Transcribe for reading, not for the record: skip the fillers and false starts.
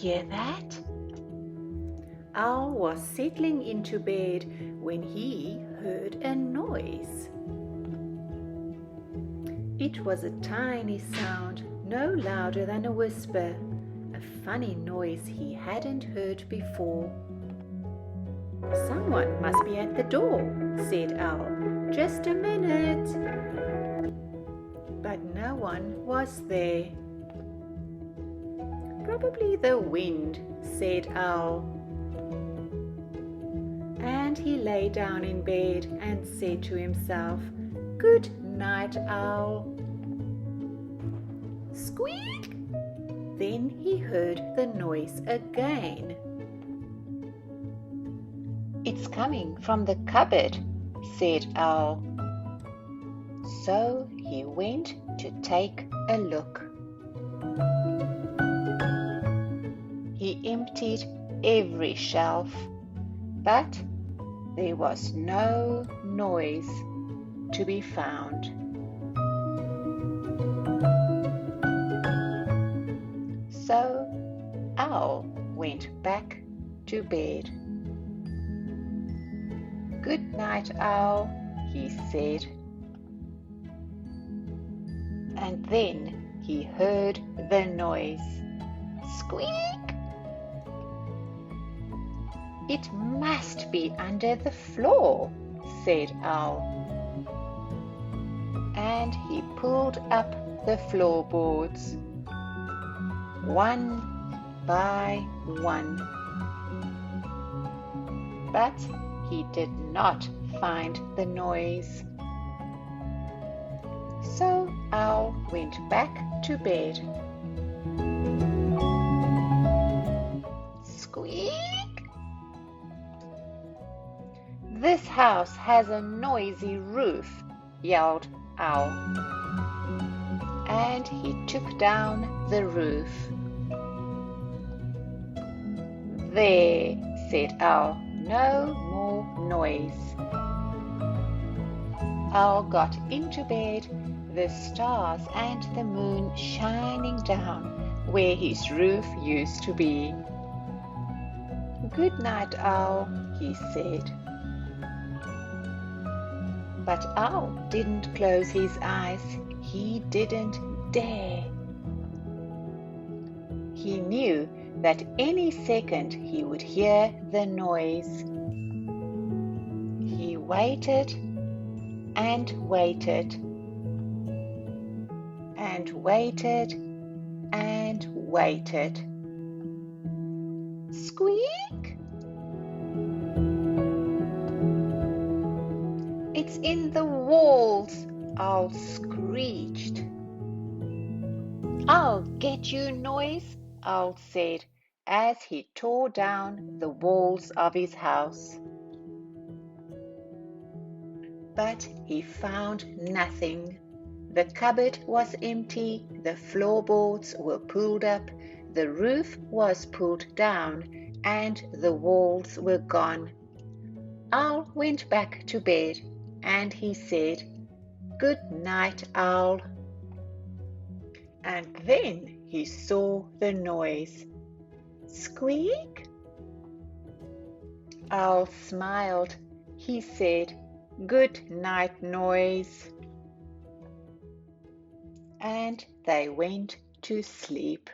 hear that?" Owl was settling into bed when he heard a noise. It was a tiny sound, no louder than a whisper, a funny noise he hadn't heard before. "Someone must be at the door," said Owl. "Just a minute." But no one was there. "Probably the wind," said Owl. And he lay down in bed and said to himself, "Good night, Owl." Squeak! Then he heard the noise again. "It's coming from the cupboard," said Owl. So he went to take a look. He emptied every shelf, but there was no noise to be found. So Owl went back to bed. "Good night, Owl," he said. And then he heard the noise. Squeak! "It must be under the floor," said Owl. And he pulled up the floorboards, one by one. But he did not find the noise. So Owl went back to bed. Squeak! "This house has a noisy roof," yelled Owl. And he took down the roof. "There," said Owl, "no more noise." Owl got into bed, the stars and the moon shining down where his roof used to be. "Good night, Owl," he said. But Owl didn't close his eyes. He didn't dare. He knew that any second he would hear the noise. He waited and waited and waited and waited. Squeak! "It's in the walls," Owl screeched. "I'll get you, noise," Owl said as he tore down the walls of his house. But he found nothing. The cupboard was empty, the floorboards were pulled up, the roof was pulled down, and the walls were gone. Owl went back to bed, and he said, "Good night, Owl." And then he saw the noise. Squeak! Owl smiled. He said, "Good night, noise." And they went to sleep.